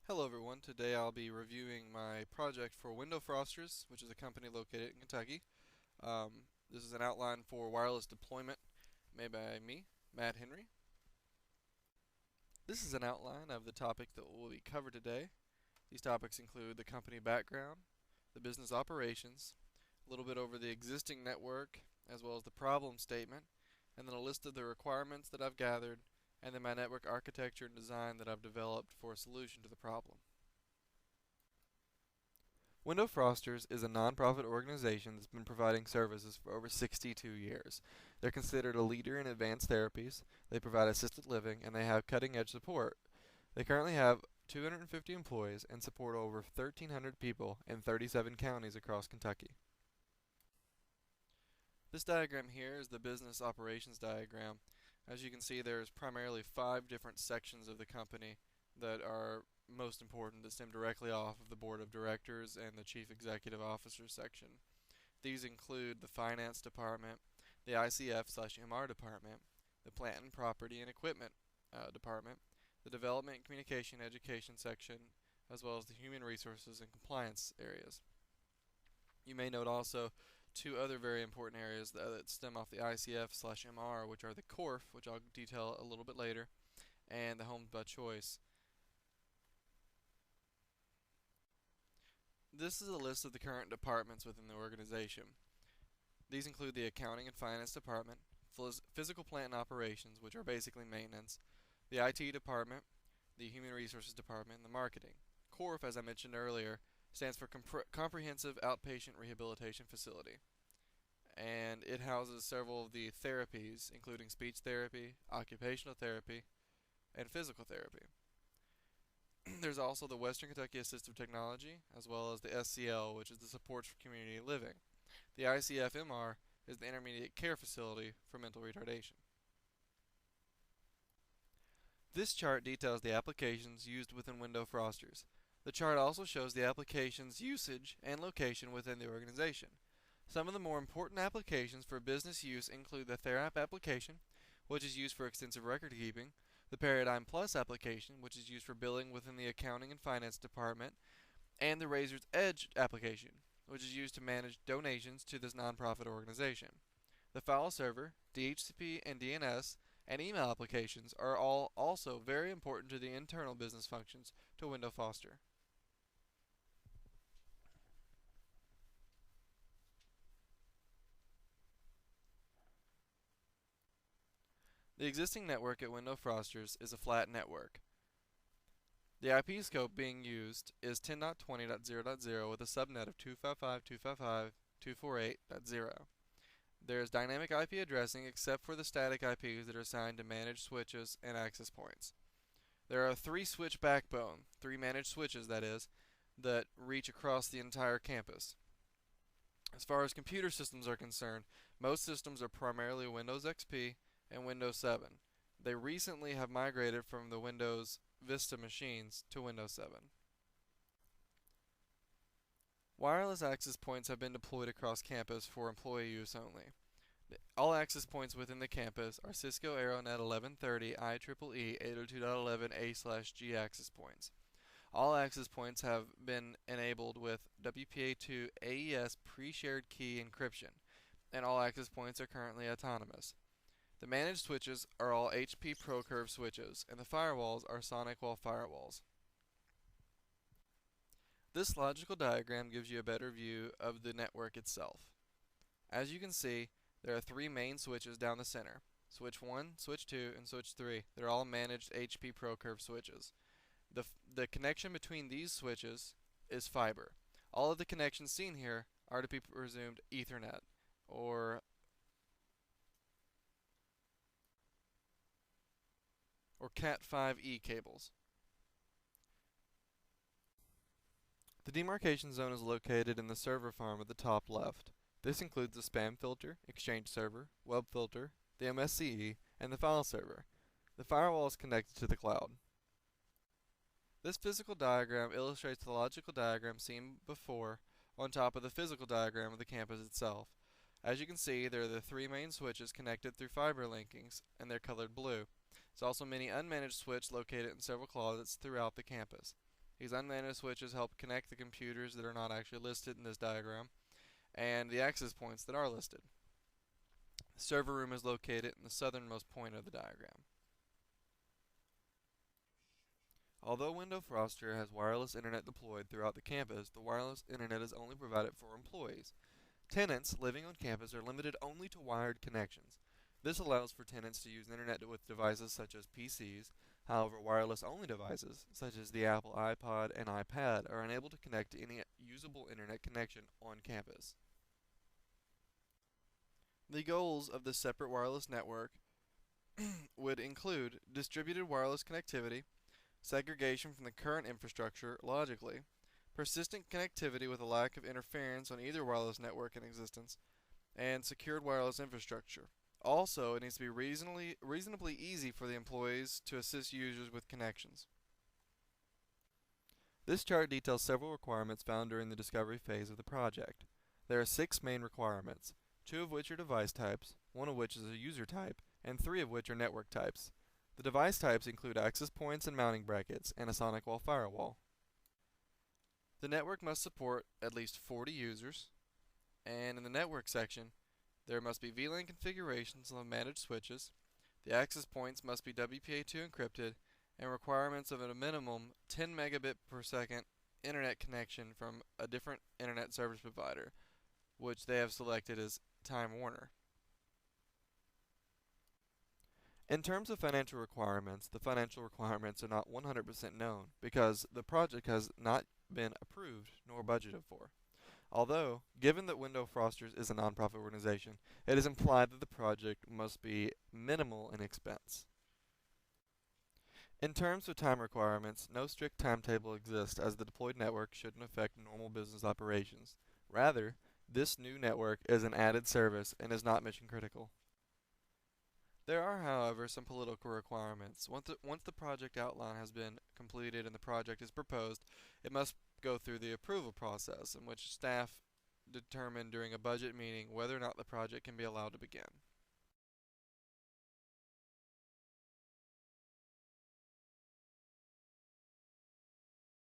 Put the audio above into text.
Hello everyone, today I'll be reviewing my project for Window Frosters, which is a company located in Kentucky. This is an outline for wireless deployment made by me, Matt Henry. This is an outline of the topic that will be covered today. These topics include the company background, the business operations, a little bit over the existing network, as well as the problem statement, and then a list of the requirements that I've gathered, and then my network architecture and design that I've developed for a solution to the problem. Window Frosters is a nonprofit organization that's been providing services for over 62 years. They're considered a leader in advanced therapies, they provide assisted living, and they have cutting edge support. They currently have 250 employees and support over 1,300 people in 37 counties across Kentucky. This diagram here is the business operations diagram. As you can see, there's primarily 5 different sections of the company that are most important that stem directly off of the board of directors and the chief executive officer section. These include the finance department, the ICF/MR department, the plant and property and equipment department, the development and communication education section, as well as the human resources and compliance areas. You may note also 2 other very important areas that stem off the ICF/MR, which are the CORF, which I'll detail a little bit later, and the Homes by Choice. This is a list of the current departments within the organization. These include the accounting and finance department, physical plant and operations, which are basically maintenance, the IT department, the human resources department, and the marketing. CORF, as I mentioned earlier, stands for Comprehensive Outpatient Rehabilitation Facility, and it houses several of the therapies, including speech therapy, occupational therapy, and physical therapy. There's also the Western Kentucky Assistive Technology, as well as the SCL, which is the Supports for Community Living. The ICF-MR is the Intermediate Care Facility for Mental Retardation. This chart details the applications used within Window Frosters. The chart also shows the application's usage and location within the organization. Some of the more important applications for business use include the TheraP application, which is used for extensive record keeping, the Paradigm Plus application, which is used for billing within the accounting and finance department, and the Razor's Edge application, which is used to manage donations to this nonprofit organization. The file server, DHCP and DNS, and email applications are all also very important to the internal business functions to Window Foster. The existing network at Window Frosters is a flat network. The IP scope being used is 10.20.0.0 with a subnet of 255.255.248.0. There is dynamic IP addressing except for the static IPs that are assigned to managed switches and access points. There are 3 switch backbone, 3 managed switches that is, that reach across the entire campus. As far as computer systems are concerned, most systems are primarily Windows XP and Windows 7. They recently have migrated from the Windows Vista machines to Windows 7. Wireless access points have been deployed across campus for employee use only. All access points within the campus are Cisco AeroNet 1130 IEEE 802.11a/g access points. All access points have been enabled with WPA2 AES pre-shared key encryption, and all access points are currently autonomous. The managed switches are all HP ProCurve switches, and the firewalls are SonicWall firewalls. This logical diagram gives you a better view of the network itself. As you can see, there are 3 main switches down the center. Switch 1, Switch 2, and Switch 3. They're all managed HP ProCurve switches. The connection between these switches is fiber. All of the connections seen here are to be presumed Ethernet, or Cat5e cables. The demarcation zone is located in the server farm at the top left. This includes the spam filter, Exchange server, web filter, the MSCE, and the file server. The firewall is connected to the cloud. This physical diagram illustrates the logical diagram seen before on top of the physical diagram of the campus itself. As you can see, there are the 3 main switches connected through fiber linkings, and they're colored blue. There's also many unmanaged switches located in several closets throughout the campus. These unmanaged switches help connect the computers that are not actually listed in this diagram and the access points that are listed. The server room is located in the southernmost point of the diagram. Although Window Froster has wireless internet deployed throughout the campus, the wireless internet is only provided for employees. Tenants living on campus are limited only to wired connections. This allows for tenants to use internet with devices such as PCs. However, wireless-only devices, such as the Apple iPod and iPad, are unable to connect to any usable internet connection on campus. The goals of this separate wireless network would include distributed wireless connectivity, segregation from the current infrastructure logically, persistent connectivity with a lack of interference on either wireless network in existence, and secured wireless infrastructure. Also, it needs to be reasonably easy for the employees to assist users with connections. This chart details several requirements found during the discovery phase of the project. There are 6 main requirements, 2 of which are device types, 1 of which is a user type, and 3 of which are network types. The device types include access points and mounting brackets, and a SonicWall firewall. The network must support at least 40 users, and in the network section, there must be VLAN configurations on managed switches, the access points must be WPA2 encrypted, and requirements of a minimum 10 megabit per second internet connection from a different internet service provider, which they have selected as Time Warner. In terms of financial requirements, the financial requirements are not 100% known because the project has not been approved nor budgeted for. Although, given that Window Frosters is a nonprofit organization, it is implied that the project must be minimal in expense. In terms of time requirements, no strict timetable exists as the deployed network shouldn't affect normal business operations. Rather, this new network is an added service and is not mission critical. There are, however, some political requirements. Once the project outline has been completed and the project is proposed, it must go through the approval process, in which staff determine during a budget meeting whether or not the project can be allowed to begin.